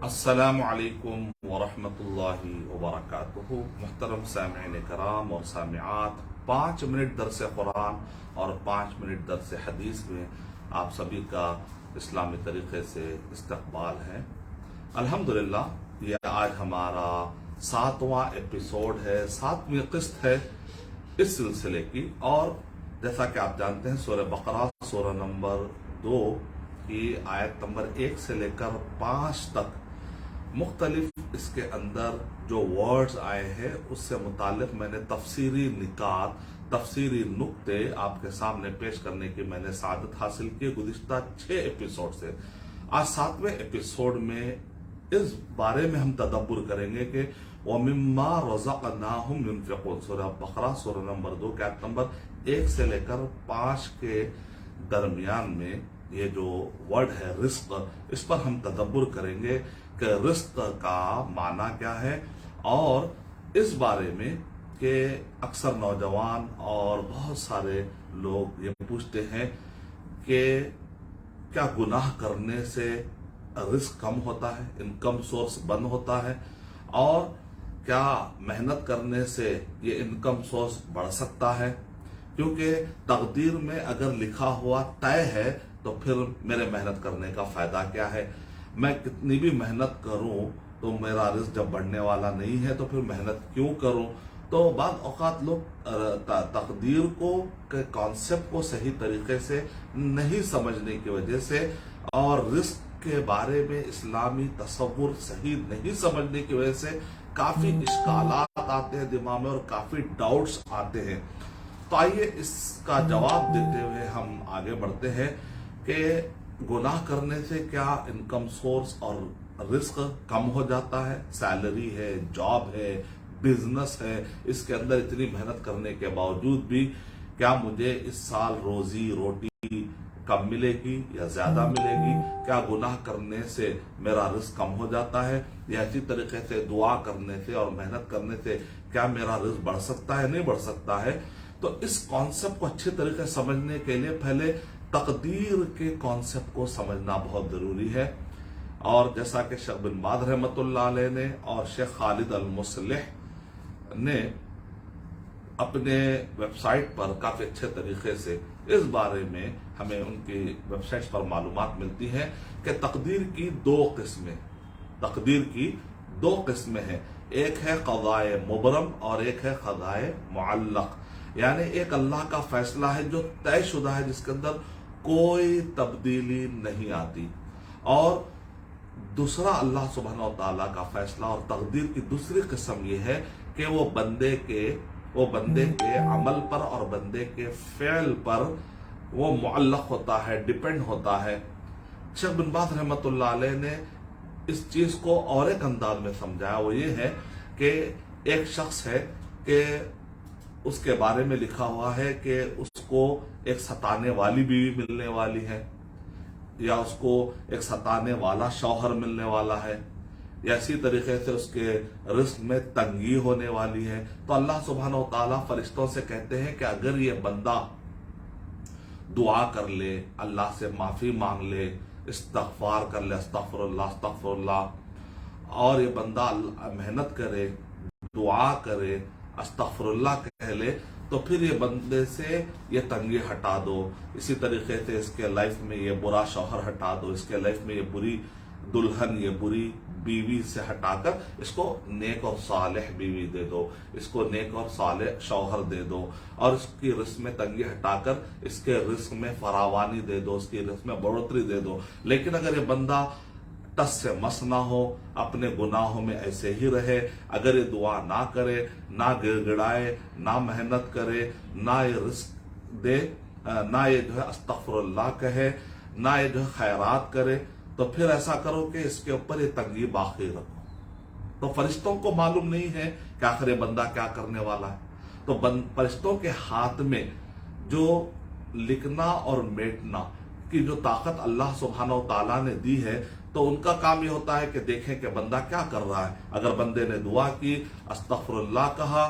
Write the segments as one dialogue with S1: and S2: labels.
S1: السلام علیکم ورحمۃ اللہ وبرکاتہ۔ محترم سامعین کرام اور سامعات، 5 منٹ درس قرآن اور 5 منٹ درس حدیث میں آپ سبھی کا اسلامی طریقے سے استقبال ہے۔ الحمدللہ یہ آج ہمارا 7واں ایپیسوڈ ہے، 7ویں قسط ہے اس سلسلے کی، اور جیسا کہ آپ جانتے ہیں سورہ بقرہ سورہ نمبر 2 کی آیت نمبر 1 سے لے کر 5 تک مختلف اس کے اندر جو ورڈز آئے ہیں اس سے متعلق میں نے تفسیری نکات، تفسیری نقطے آپ کے سامنے پیش کرنے کی میں نے سعادت حاصل کی گزشتہ 6 ایپیسوڈ سے۔ آج 7ویں ایپیسوڈ میں اس بارے میں ہم تدبر کریں گے کہ وَمِمَّا رَزَقْنَاهُمْ يُنْفِقُونَ سورہ بقرہ سورہ نمبر 2 کے آیت نمبر 1 سے لے کر 5 کے درمیان میں یہ جو ورڈ ہے رزق، اس پر ہم تدبر کریں گے کہ رزق کا معنی کیا ہے، اور اس بارے میں کہ اکثر نوجوان اور بہت سارے لوگ یہ پوچھتے ہیں کہ کیا گناہ کرنے سے رزق کم ہوتا ہے، انکم سورس بند ہوتا ہے، اور کیا محنت کرنے سے یہ انکم سورس بڑھ سکتا ہے؟ کیونکہ تقدیر میں اگر لکھا ہوا طے ہے تو پھر میرے محنت کرنے کا فائدہ کیا ہے؟ میں کتنی بھی محنت کروں تو میرا رزق جب بڑھنے والا نہیں ہے تو پھر محنت کیوں کروں؟ تو بعض اوقات لوگ تقدیر کو کانسیپٹ کو صحیح طریقے سے نہیں سمجھنے کی وجہ سے اور رزق کے بارے میں اسلامی تصور صحیح نہیں سمجھنے کی وجہ سے کافی اشکالات آتے ہیں دماغ میں اور کافی ڈاؤٹس آتے ہیں۔ تو آئیے اس کا جواب دیتے ہوئے ہم آگے بڑھتے ہیں کہ گناہ کرنے سے کیا انکم سورس اور رزق کم ہو جاتا ہے؟ سیلری ہے، جاب ہے، بزنس ہے، اس کے اندر اتنی محنت کرنے کے باوجود بھی کیا مجھے اس سال روزی روٹی کم ملے گی یا زیادہ ملے گی؟ کیا گناہ کرنے سے میرا رزق کم ہو جاتا ہے، یا اسی طریقے سے دعا کرنے سے اور محنت کرنے سے کیا میرا رزق بڑھ سکتا ہے، نہیں بڑھ سکتا ہے؟ تو اس کانسیپٹ کو اچھے طریقے سے سمجھنے کے لیے پہلے تقدیر کے کانسیپٹ کو سمجھنا بہت ضروری ہے، اور جیسا کہ شیخ بن باز رحمۃ اللہ علیہ نے اور شیخ خالد المصلح نے اپنے ویب سائٹ پر کافی اچھے طریقے سے اس بارے میں ہمیں ان کی ویب سائٹ پر معلومات ملتی ہیں کہ تقدیر کی 2 قسمیں، تقدیر کی 2 قسمیں ہیں، ایک ہے قضائے مبرم اور ایک ہے قضائے معلق، یعنی ایک اللہ کا فیصلہ ہے جو طے شدہ ہے، جس کے اندر کوئی تبدیلی نہیں آتی، اور دوسرا اللہ سبحانہ و تعالیٰ کا فیصلہ اور تقدیر کی دوسری قسم یہ ہے کہ وہ بندے کے عمل پر اور بندے کے فعل پر وہ معلق ہوتا ہے، ڈیپینڈ ہوتا ہے۔ شیخ بن باز رحمۃ اللہ علیہ نے اس چیز کو اور ایک انداز میں سمجھایا، وہ یہ ہے کہ ایک شخص ہے کہ اس کے بارے میں لکھا ہوا ہے کہ اس کو ایک ستانے والی بیوی ملنے والی ہے، یا اس کو ایک ستانے والا شوہر ملنے والا ہے، یا اسی طریقے سے اس کے رزق میں تنگی ہونے والی ہے۔ تو اللہ سبحانہ و تعالیٰ فرشتوں سے کہتے ہیں کہ اگر یہ بندہ دعا کر لے، اللہ سے معافی مانگ لے، استغفار کر لے، استغفر اللہ، اور یہ بندہ محنت کرے، دعا کرے، استغفر اللہ کہہ لے، تو پھر یہ بندے سے یہ تنگی ہٹا دو، اسی طریقے سے اس کے لائف میں یہ برا شوہر ہٹا دو، اس کے لائف میں یہ بری دلہن، یہ بری بیوی سے ہٹا کر اس کو نیک اور صالح بیوی دے دو، اس کو نیک اور صالح شوہر دے دو، اور اس کی رزق میں تنگی ہٹا کر اس کے رزق میں فراوانی دے دو، اس کی رزق میں بڑھوتری دے دو۔ لیکن اگر یہ بندہ ٹس سے مس نہ ہو، اپنے گناہوں میں ایسے ہی رہے، اگر یہ دعا نہ کرے، نہ گڑ گڑائے، نہ محنت کرے، نہ یہ رزق دے، نہ یہ جو ہے استغفر اللہ کہے، نہ یہ جو ہے خیرات کرے، تو پھر ایسا کرو کہ اس کے اوپر یہ تنگی باقی رکھو۔ تو فرشتوں کو معلوم نہیں ہے کہ آخر یہ بندہ کیا کرنے والا ہے، تو فرشتوں کے ہاتھ میں جو لکھنا اور میٹنا کی جو طاقت اللہ سبحانہ و تعالیٰ نے دی ہے، تو ان کا کام یہ ہوتا ہے کہ دیکھیں کہ بندہ کیا کر رہا ہے۔ اگر بندے نے دعا کی، استغفر اللہ کہا،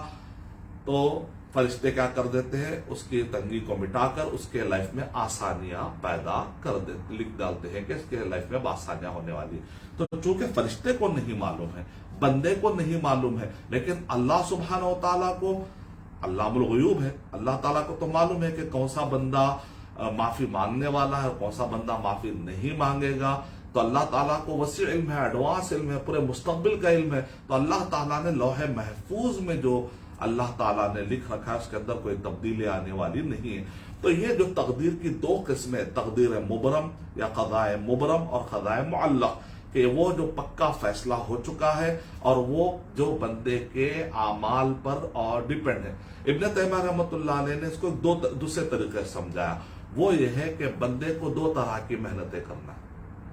S1: تو فرشتے کیا کر دیتے ہیں؟ اس کی تنگی کو مٹا کر اس کے لائف میں آسانیاں پیدا کر دیتے، لکھ ڈالتے ہیں کہ اس کے لائف میں آسانیاں ہونے والی. تو چونکہ فرشتے کو نہیں معلوم ہے، بندے کو نہیں معلوم ہے، لیکن اللہ سبحانہ و تعالیٰ کو علام الغیوب ہے. اللہ تعالیٰ کو تو معلوم ہے کہ کون سا بندہ معافی مانگنے والا ہے اور کون سا بندہ معافی نہیں مانگے گا. تو اللہ تعالیٰ کو وسیع علم ہے، ایڈوانس علم ہے، پورے مستقبل کا علم ہے. تو اللہ تعالیٰ نے لوح محفوظ میں جو اللہ تعالیٰ نے لکھ رکھا ہے اس کے اندر کوئی تبدیلی آنے والی نہیں ہے. تو یہ جو تقدیر کی دو قسمیں، تقدیر مبرم یا قضاء مبرم اور قضاء معلق، کہ وہ جو پکا فیصلہ ہو چکا ہے اور وہ جو بندے کے اعمال پر اور ڈیپینڈ ہے. ابن تیمیہ رحمۃ اللہ علیہ نے اس کو دوسرے طریقے سے سمجھایا. وہ یہ ہے کہ بندے کو دو طرح کی محنتیں کرنا ہے.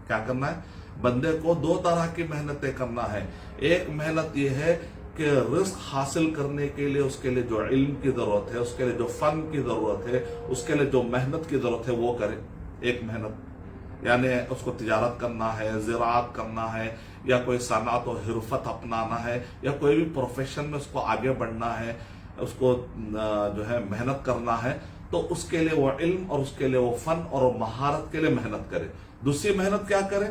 S1: کیا کرنا ہے؟ بندے کو دو طرح کی محنتیں کرنا ہے. ایک محنت یہ ہے کہ رزق حاصل کرنے کے لیے اس کے لیے جو علم کی ضرورت ہے، اس کے لیے جو فن کی ضرورت ہے، اس کے لیے جو محنت کی ضرورت ہے وہ کرے. ایک محنت یعنی اس کو تجارت کرنا ہے، زراعت کرنا ہے، یا کوئی صنعت و حرفت اپنانا ہے، یا کوئی بھی پروفیشن میں اس کو آگے بڑھنا ہے، اس کو جو ہے محنت کرنا ہے. تو اس کے لیے وہ علم اور اس کے لیے وہ فن اور مہارت کے لیے محنت کرے. دوسری محنت کیا کرے؟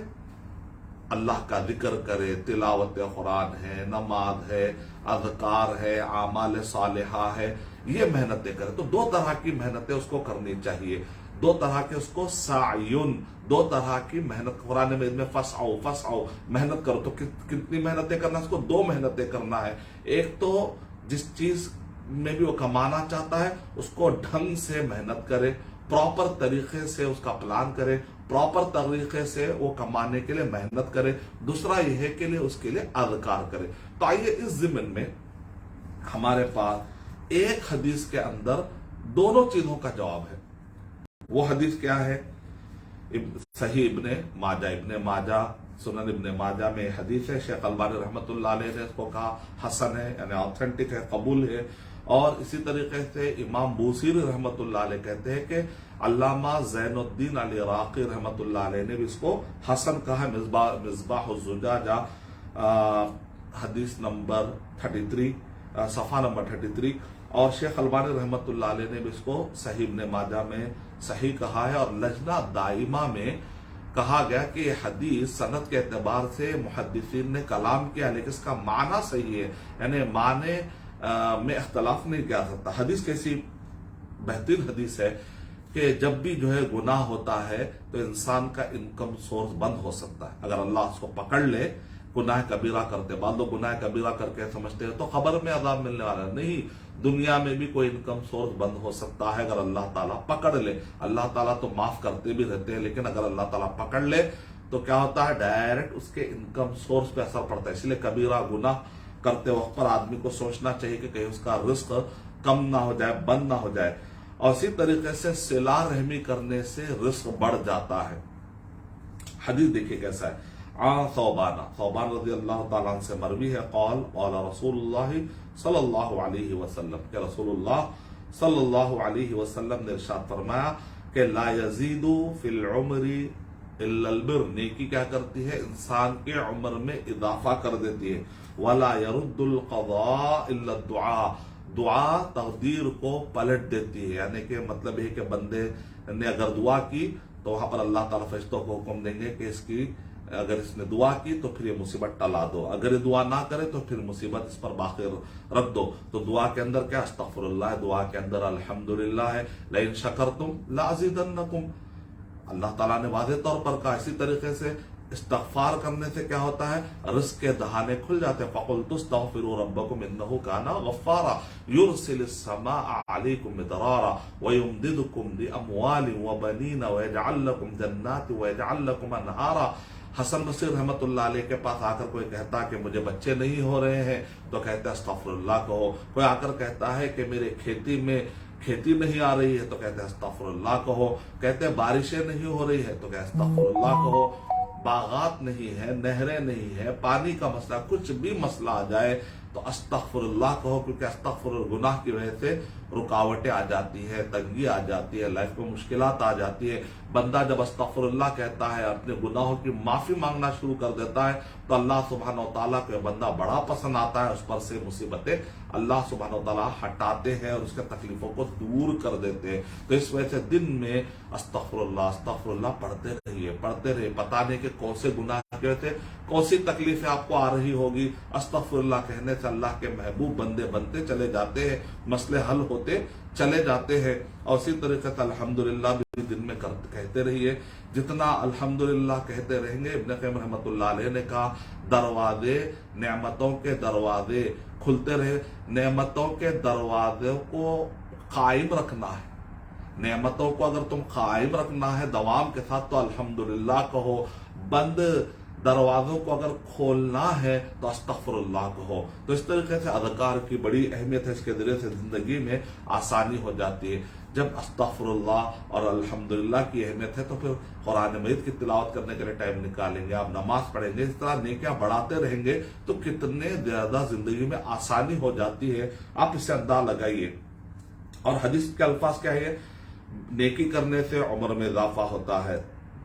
S1: اللہ کا ذکر کرے، تلاوت قرآن ہے، نماز ہے، اذکار ہے، اعمال صالحہ ہے، یہ محنتیں کرے. تو دو طرح کی محنتیں اس کو کرنی چاہیے. دو طرح کے اس کو سعیون، دو طرح کی محنت. قرآن میں فسعوا محنت کرو. تو کتنی محنتیں کرنا؟ اس کو دو محنتیں کرنا ہے. ایک تو جس چیز میں بھی وہ کمانا چاہتا ہے اس کو ڈھنگ سے محنت کرے، پراپر طریقے سے اس کا پلان کرے، پراپر طریقے سے وہ کمانے کے لیے محنت کرے. دوسرا یہ ہے کہ اس کے لیے اذکار کرے. تو آئیے اس ضمن میں ہمارے پاس ایک حدیث کے اندر دونوں چیزوں کا جواب ہے. وہ حدیث کیا ہے؟ صحیح ابن ماجہ سنن ابن ماجہ میں حدیث ہے. شیخ البانی رحمۃ اللہ علیہ نے اس کو کہا حسن ہے، یعنی آتھینٹک ہے، قبول ہے. اور اسی طریقے سے امام بوصیری رحمۃ اللہ علیہ کہتے ہیں کہ علامہ زین الدین العراقی رحمۃ اللہ علیہ نے بھی اس کو حسن کہا ہے. مصباح الزجاجہ حدیث نمبر 33، صفحہ نمبر 33. اور شیخ البانی رحمۃ اللہ علیہ نے بھی اس کو صحیح ابن ماجہ میں صحیح کہا ہے. اور لجنہ دائمہ میں کہا گیا کہ یہ حدیث سند کے اعتبار سے محدثین نے کلام کیا، لیکن اس کا معنی صحیح ہے، یعنی معنی میں اختلاف نہیں کیا سکتا. حدیث کیسی بہترین حدیث ہے کہ جب بھی جو ہے گناہ ہوتا ہے تو انسان کا انکم سورس بند ہو سکتا ہے. اگر اللہ اس کو پکڑ لے گناہ کبیرہ کرتے، بعض لوگ گناہ کبیرہ کر کے سمجھتے ہیں تو قبر میں عذاب ملنے والا نہیں، دنیا میں بھی کوئی انکم سورس بند ہو سکتا ہے اگر اللہ تعالیٰ پکڑ لے. اللہ تعالیٰ تو معاف کرتے بھی رہتے ہیں، لیکن اگر اللہ تعالیٰ پکڑ لے تو کیا ہوتا ہے؟ ڈائریکٹ اس کے انکم سورس پہ اثر پڑتا ہے. اس لیے کبیرہ گناہ کرتے وقت پر آدمی کو سوچنا چاہیے کہ کہیں اس کا رزق کم نہ ہو جائے، بند نہ ہو جائے. اور اسی طریقے سے صلہ رحمی کرنے سے رزق بڑھ جاتا ہے. حدیث دیکھیے کیسا ہے. ثوبان رضی اللہ تعالیٰ عنہ سے مروی ہے، قال رسول اللہ صلی اللہ علیہ وسلم، کہ رسول اللہ صلی اللہ علیہ وسلم نے ارشاد فرمایا کہ لا یزید فی العمر الا البر، نیکی کیا کرتی ہے؟ انسان کے عمر میں اضافہ کر دیتی ہے. ولا يرد القضاء الا الدعاء، دعا تقدیر کو پلٹ دیتی ہے. یعنی کہ مطلب یہ کہ بندے نے اگر دعا کی تو وہاں پر اللہ تعالیٰ فرشتوں کو حکم دیں گے کہ اگر اس نے دعا کی تو پھر یہ مصیبت ٹلا دو، اگر یہ دعا نہ کرے تو پھر مصیبت اس پر باقی رکھ دو. تو دعا کے اندر کیا؟ استغفر اللہ ہے، دعا کے اندر الحمدللہ ہے، لئن شکرتم لازیدنکم، اللہ تعالیٰ نے واضح طور پر کہا. اسی طریقے سے استغفار کرنے سے کیا ہوتا ہے؟ رزق کے دہانے کھل جاتے ہیں. فَقُلْتُ اسْتَغْفِرُوا رَبَّكُمْ إِنَّهُ كَانَ غَفَّارًا يُرْسِلِ السَّمَاءَ عَلَيْكُمْ مِدْرَارًا وَيُمْدِدْكُمْ بِأَمْوَالٍ وَبَنِينَ وَيَجْعَلْ لَكُمْ جَنَّاتٍ وَيَجْعَلْ لَكُمْ أَنْهَارًا. حسن بصری رحمۃ اللہ علیہ کے پاس آ کر کوئی کہتا کہ مجھے بچے نہیں ہو رہے ہیں تو کہتے ہیں استغفر اللہ کہو. کوئی آ کر کہتا ہے کہ میرے کھیتی نہیں آ رہی ہے تو کہتے ہیں استغفر اللہ کہو. کہتے ہیں بارشیں نہیں ہو رہی ہے تو کہتے ہیں استغفر اللہ کہو. باغات نہیں ہے، نہریں نہیں ہے، پانی کا مسئلہ، کچھ بھی مسئلہ آ جائے تو استغفر اللہ کہو، کیونکہ استغفر گناہ کی وجہ سے رکاوٹیں آ جاتی ہے، تنگی آ جاتی ہے، لائف میں مشکلات آ جاتی ہے۔ بندہ جب استغفر اللہ کہتا ہے، اپنے گناہوں کی معافی مانگنا شروع کر دیتا ہے، تو اللہ سبحانہ و تعالیٰ کو بندہ بڑا پسند آتا ہے، اس پر سے مصیبتیں اللہ سبحانہ و تعالیٰ ہٹاتے ہیں اور اس کے تکلیفوں کو دور کر دیتے ہیں۔ تو اس وجہ سے دن میں استغفر اللہ پڑھتے رہیے، پتہ نہیں کہ کون سے گناہ کی وجہ سے کون سی تکلیفیں آپ کو آ رہی ہوگی۔ استغفر اللہ کہنے سے اللہ کے محبوب بندے بنتے چلے جاتے ہیں، مسئلے حل ہوتے چلے جاتے ہیں۔ اور اسی طریقے سے الحمدللہ بھی دن میں کہتے رہیے۔ جتنا الحمدللہ کہتے رہیں گے، ابن قیم رحمۃ اللہ علیہ نے کہا دروازے، نعمتوں کے دروازے کھلتے رہے۔ نعمتوں کے دروازے کو قائم رکھنا ہے، نعمتوں کو اگر تم قائم رکھنا ہے دوام کے ساتھ تو الحمدللہ کہو، بند دروازوں کو اگر کھولنا ہے تو استغفر اللہ کہو۔ تو اس طریقے سے اذکار کی بڑی اہمیت ہے، اس کے ذریعے سے زندگی میں آسانی ہو جاتی ہے۔ جب استغفر اللہ اور الحمدللہ کی اہمیت ہے تو پھر قرآن مجید کی تلاوت کرنے کے لیے ٹائم نکالیں گے، آپ نماز پڑھیں گے، اس طرح نیکیاں بڑھاتے رہیں گے تو کتنے زیادہ زندگی میں آسانی ہو جاتی ہے، آپ اس سے اندازہ لگائیے۔ اور حدیث کے الفاظ کیا ہے؟ نیکی کرنے سے عمر میں اضافہ ہوتا ہے،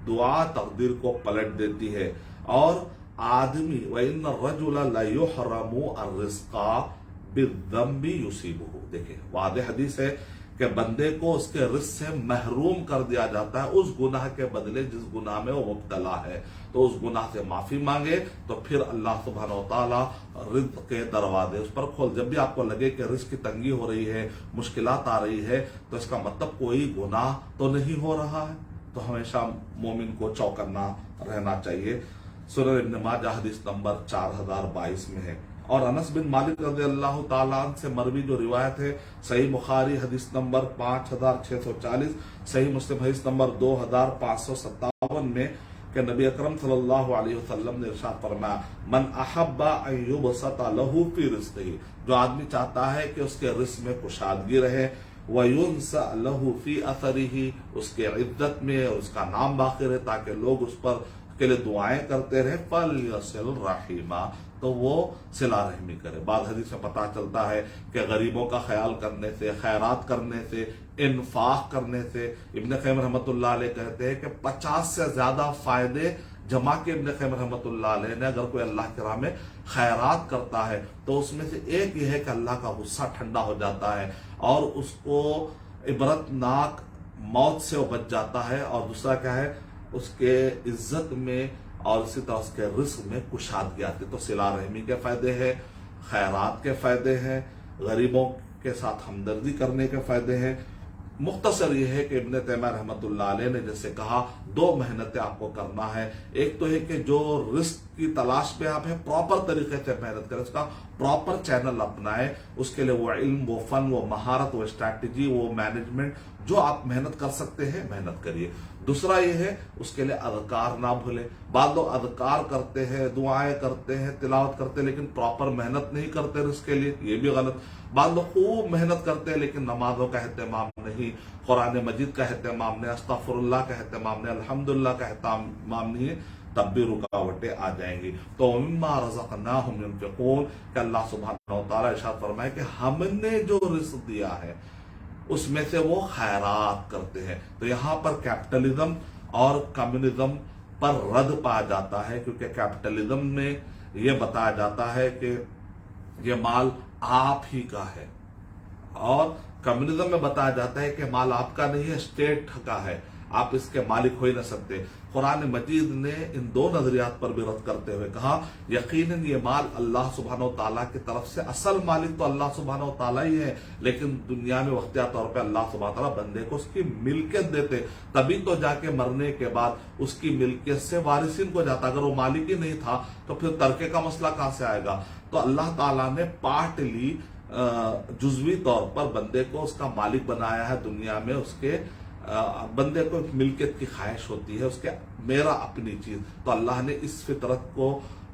S1: دعا تقدیر کو پلٹ دیتی ہے، اور آدمی وَإِنَّ الرَّجُلَ لَيُحْرَمُ الرِّزْقَ بِالذَّنبِ يُصِيبُهُ، دیکھیں واضح حدیث ہے کہ بندے کو اس کے رزق سے محروم کر دیا جاتا ہے اس گناہ کے بدلے جس گناہ میں وہ مبتلا ہے۔ تو اس گناہ سے معافی مانگے تو پھر اللہ سبحانہ و تعالیٰ رزق کے دروازے اس پر کھول۔ جب بھی آپ کو لگے کہ رزق کی تنگی ہو رہی ہے، مشکلات آ رہی ہے، تو اس کا مطلب کوئی گناہ تو نہیں ہو رہا ہے۔ تو ہمیشہ مومن کو چوکنا رہنا چاہیے۔ سنن ابن ماجہ حدیث نمبر 4022 میں ہے۔ اور انس بن مالک رضی اللہ تعالیٰ عنہ سے مروی جو روایت ہے، صحیح بخاری حدیث نمبر 5640، صحیح مسلم حدیث نمبر 2557 میں کہ نبی اکرم صلی اللہ علیہ وسلم نے ارشاد فرمایا من احب ان یبسط له فی رزقہ، جو آدمی چاہتا ہے کہ اس کے رزق میں کشادگی رہے، وَيُنْسَأْ لَهُ فِي أَثَرِهِ، اس کے عزت میں اس کا نام باقی رہے تاکہ لوگ اس پر کے لیے دعائیں کرتے رہے، فَلْيَصِلْ رَحِمًا، تو وہ صلہ رحمی کرے۔ بعض حدیث میں پتہ چلتا ہے کہ غریبوں کا خیال کرنے سے، خیرات کرنے سے، انفاق کرنے سے، ابن قیم رحمۃ اللہ علیہ کہتے ہیں کہ 50 سے زیادہ فائدے جمع کے ابن قیم رحمۃ اللہ علیہ نے اگر کوئی اللہ کے راہ میں خیرات کرتا ہے تو اس میں سے ایک یہ ہے کہ اللہ کا غصہ ٹھنڈا ہو جاتا ہے اور اس کو عبرتناک موت سے وہ بچ جاتا ہے، اور دوسرا کیا ہے، اس کے عزت میں اور اسی طرح اس کے رزق میں کشادگی آتی ہے۔ تو صلہ رحمی کے فائدے ہیں، خیرات کے فائدے ہیں، غریبوں کے ساتھ ہمدردی کرنے کے فائدے ہیں۔ مختصر یہ ہے کہ ابن تیمیہ رحمۃ اللہ علیہ نے جیسے کہا 2 محنتیں آپ کو کرنا ہے۔ ایک تو ہے کہ جو رزق کی تلاش پہ آپ ہیں پراپر طریقے سے محنت کریں، اس کا پراپر چینل اپنائیں، اس کے لیے وہ علم، وہ فن، وہ مہارت، وہ اسٹریٹجی، وہ مینجمنٹ جو آپ محنت کر سکتے ہیں محنت کریے۔ دوسرا یہ ہے اس کے لیے اذکار نہ بھولیں۔ بعض لوگ اذکار کرتے ہیں، دعائیں کرتے ہیں، تلاوت کرتے ہیں، لیکن پراپر محنت نہیں کرتے رزق کے لیے، یہ بھی غلط۔ بعض لوگ خوب محنت کرتے ہیں لیکن نمازوں کا اہتمام نہیں، قرآن مجید کا اہتمام نہیں، استغفر اللہ کا اہتمام نہیں، الحمدللہ کا اہتمام نہیں ہے، تب بھی رکاوٹیں آ جائیں گی۔ تو مما رزقناہم ينفقون کہ اللہ سبحانہ و تعالیٰ ارشاد فرمائے کہ ہم نے جو رزق دیا ہے اس میں سے وہ خیرات کرتے ہیں۔ تو یہاں پر کیپٹلزم اور کمیونزم پر رد پایا جاتا ہے، کیونکہ کیپٹلزم میں یہ بتایا جاتا ہے کہ یہ مال آپ ہی کا ہے، اور کمیونزم میں بتایا جاتا ہے کہ مال آپ کا نہیں ہے، اسٹیٹ کا ہے، آپ اس کے مالک ہو ہی نہ سکتے۔ قرآن مجید نے ان 2 نظریات پر بھی رد کرتے ہوئے کہا یقیناً یہ مال اللہ سبحانہ و تعالیٰ کی طرف سے، اصل مالک تو اللہ سبحانہ و تعالیٰ ہی ہے، لیکن دنیا میں وقتیہ طور پہ اللہ سبحانہ و تعالیٰ بندے کو اس کی ملکیت دیتے، تبھی تو جا کے مرنے کے بعد اس کی ملکیت سے وارثین کو جاتا۔ اگر وہ مالک ہی نہیں تھا تو پھر ترکے کا مسئلہ کہاں سے آئے گا؟ تو اللہ تعالیٰ نے پارٹلی جزوی طور پر بندے کو اس کا مالک بنایا ہے۔ دنیا میں اس کے بندے کو ملکیت کی خواہش ہوتی ہے، اس کے میرا اپنی چیز، تو اللہ نے اس فطرت کو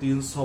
S1: 300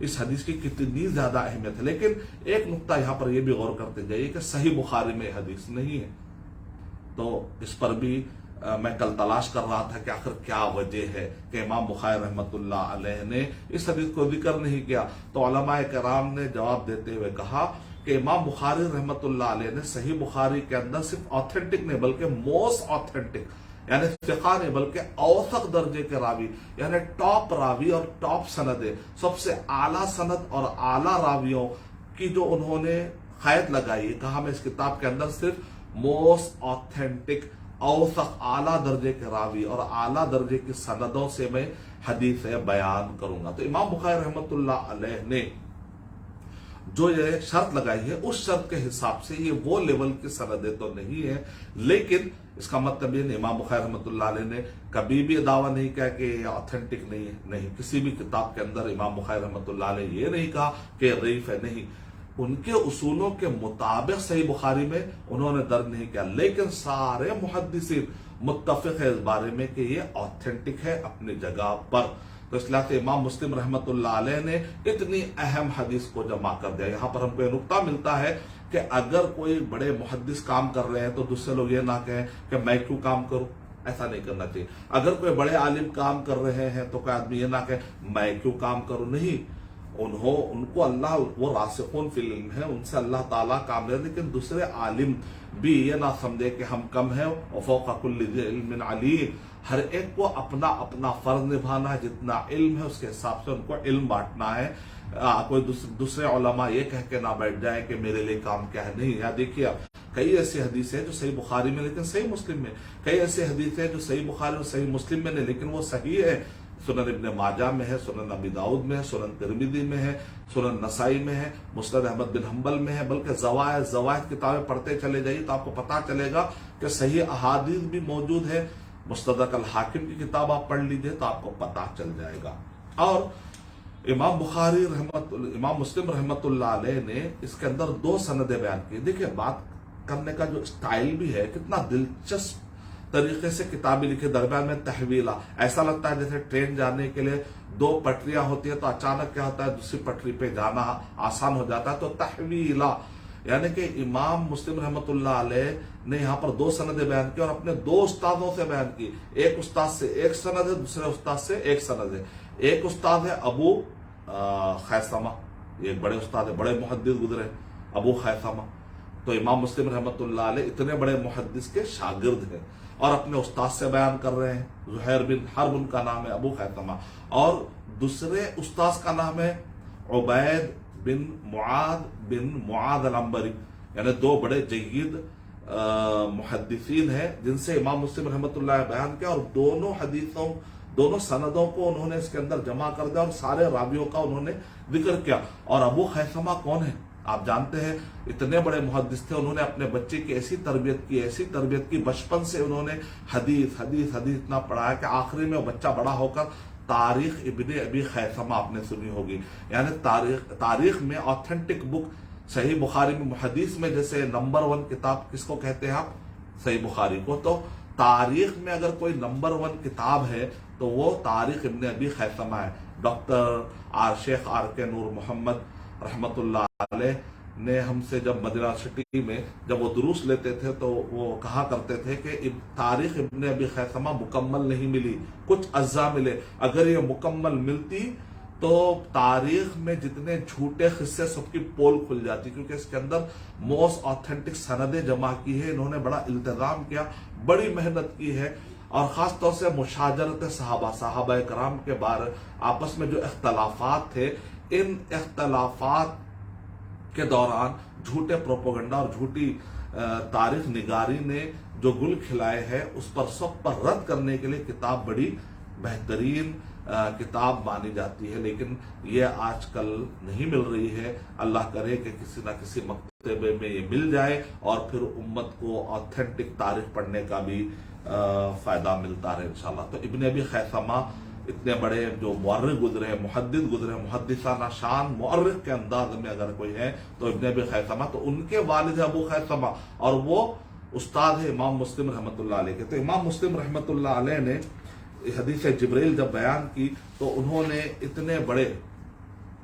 S1: اس حدیث کی کتنی زیادہ اہمیت ہے. لیکن ایک نقطہ یہاں پر یہ بھی غور کرتے جائیے کہ صحیح بخاری میں حدیث نہیں ہے. تو اس پر بھی میں کل تلاش کر رہا تھا کہ آخر کیا وجہ ہے کہ امام بخاری رحمۃ اللہ علیہ نے اس حدیث کو ذکر نہیں کیا. تو علماء کرام نے جواب دیتے ہوئے کہا کہ امام بخاری رحمۃ اللہ علیہ نے صحیح بخاری کے اندر صرف آتھینٹک نہیں بلکہ موسٹ آتھینٹک یعنی ثقہ نہیں بلکہ اوثق درجے کے راوی یعنی ٹاپ راوی اور ٹاپ سندیں سب سے اعلیٰ سند اور اعلیٰ راویوں کی جو انہوں نے قید لگائی. کہا میں اس کتاب کے اندر صرف موسٹ آتھینٹک اوثق اعلیٰ درجے کے راوی اور اعلیٰ درجے کی سندوں سے میں حدیث بیان کروں گا. تو امام بخاری رحمۃ اللہ علیہ نے جو یہ شرط لگائی ہے اس شرط کے حساب سے یہ وہ لیول کی سندیں تو نہیں ہے, لیکن اس کا مطلب یہ امام بخاری رحمۃ اللہ علیہ نے کبھی بھی دعویٰ نہیں کیا کہ یہ آتھینٹک نہیں ہے. نہیں, کسی بھی کتاب کے اندر امام بخاری رحمۃ اللہ علیہ یہ نہیں کہا کہ ضعیف ہے. نہیں, ان کے اصولوں کے مطابق صحیح بخاری میں انہوں نے درج نہیں کیا, لیکن سارے محدثین متفق ہے اس بارے میں کہ یہ آتھینٹک ہے اپنی جگہ پر. تو اس لحاظ سے امام مسلم رحمۃ اللہ علیہ نے اتنی اہم حدیث کو جمع کر دیا. یہاں پر ہم کو یہ نقطہ ملتا ہے کہ اگر کوئی بڑے محدث کام کر رہے ہیں تو دوسرے لوگ یہ نہ کہیں کہ میں کیوں کام کروں, ایسا نہیں کرنا چاہیے. اگر کوئی بڑے عالم کام کر رہے ہیں تو کوئی آدمی یہ نہ کہے میں کیوں کام کروں. نہیں, ان کو اللہ وہ راسخون فی العلم ہے, ان سے اللہ تعالیٰ کام لے, لیکن دوسرے عالم بھی یہ نہ سمجھے کہ ہم کم ہیں. وفوق کل ذی علم علیم, ہر ایک کو اپنا اپنا فرض نبھانا ہے. جتنا علم ہے اس کے حساب سے ان کو علم بانٹنا ہے. کوئی دوسرے علماء یہ کہہ کے نہ بیٹھ جائے کہ میرے لیے کام کیا ہے. نہیں, یہاں دیکھیے آپ کئی ایسی حدیث ہے جو صحیح بخاری میں لیکن صحیح مسلم میں, کئی ایسی حدیث ہے جو صحیح بخاری اور صحیح مسلم میں نہیں لیکن وہ صحیح ہے. سنن ابن ماجہ میں ہے, سنن ابی داؤد میں ہے, سنن ترمذی میں ہے, سنن نسائی میں ہے, مسند احمد بن حنبل میں ہے. بلکہ زوائد کتابیں پڑھتے چلے جائیے تو آپ کو پتہ چلے گا کہ صحیح احادیث بھی موجود ہے. مستدرک الحاکم کی کتاب آپ پڑھ لیجئے تو آپ کو پتہ چل جائے گا. اور امام مسلم رحمۃ اللہ علیہ نے اس کے اندر 2 سندیں بیان کی. دیکھیں بات کرنے کا جو اسٹائل بھی ہے کتنا دلچسپ طریقے سے کتابیں لکھے. درمیان میں تحویلہ, ایسا لگتا ہے جیسے ٹرین جانے کے لیے 2 پٹریاں ہوتی ہیں تو اچانک کیا ہوتا ہے دوسری پٹری پہ جانا آسان ہو جاتا ہے. تو تحویلہ یعنی کہ امام مسلم رحمۃ اللہ علیہ نے یہاں پر 2 سندیں بیان کی اور اپنے 2 استادوں سے بیان کی. ایک استاد سے ایک سند ہے, دوسرے استاد سے ایک سند ہے. ایک استاد ہے ابو خیثمہ, یہ ایک بڑے استاد ہے, بڑے محدث گزرے ابو خیثمہ. تو امام مسلم رحمۃ اللہ علیہ اتنے بڑے محدث کے شاگرد ہیں اور اپنے استاد سے بیان کر رہے ہیں. زہیر بن حرب ان کا نام ہے, ابو خیثمہ, اور دوسرے استاد کا نام ہے عبید بن معاذ العنبری. یعنی 2 بڑے جید محدثین ہیں جن سے امام مسلم رحمۃ اللہ بیان کیا, اور دونوں سندوں کو انہوں نے اس کے اندر جمع کر دیا اور سارے راویوں کا انہوں نے ذکر کیا. اور ابو خیثمہ کون ہے آپ جانتے ہیں, اتنے بڑے محدث تھے. انہوں نے اپنے بچے کی ایسی تربیت کی بچپن سے انہوں نے حدیث اتنا پڑھایا کہ آخری میں وہ بچہ بڑا ہو کر تاریخ ابن ابی خیثمہ آپ نے سنی ہوگی. یعنی تاریخ میں آتھینٹک بک صحیح بخاری میں, حدیث میں جیسے نمبر 1 کتاب کس کو کہتے ہیں آپ, صحیح بخاری کو. تو تاریخ میں اگر کوئی نمبر 1 کتاب ہے تو وہ تاریخ ابن ابی خیثمہ ہے. ڈاکٹر شیخ آر کے نور محمد رحمت اللہ علیہ نے ہم سے جب مدینہ یونیورسٹی میں جب وہ دروس لیتے تھے تو وہ کہا کرتے تھے کہ تاریخ ابن ابی خیثمہ مکمل نہیں ملی, کچھ اجزاء ملے. اگر یہ مکمل ملتی تو تاریخ میں جتنے جھوٹے قصے سب کی پول کھل جاتی, کیونکہ اس کے اندر موسٹ آتھینٹک سندیں جمع کی ہے. انہوں نے بڑا التزام کیا, بڑی محنت کی ہے, اور خاص طور سے مشاجرت صحابہ کرام کے بارے آپس میں جو اختلافات تھے, ان اختلافات کے دوران جھوٹے پروپیگنڈا اور جھوٹی تاریخ نگاری نے جو گل کھلائے ہیں اس پر سب پر رد کرنے کے لیے کتاب بڑی بہترین کتاب مانی جاتی ہے. لیکن یہ آج کل نہیں مل رہی ہے. اللہ کرے کہ کسی نہ کسی مکتبے میں یہ مل جائے اور پھر امت کو آتھینٹک تاریخ پڑھنے کا بھی فائدہ ملتا رہے انشاءاللہ. تو ابن ابی خیثمہ اتنے بڑے جو مورخ گزرے, محدث گزرے, محدثانہ شان مورخ کے انداز میں اگر کوئی ہے تو ابن ابی خیثمہ. تو ان کے والد ابو خیثمہ اور وہ استاد ہے امام مسلم رحمۃ اللہ علیہ کے. تو امام مسلم رحمۃ اللہ علیہ نے حدیث جبریل جب بیان کی تو انہوں نے اتنے بڑے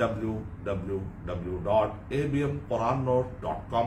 S1: www.abmqurannote.com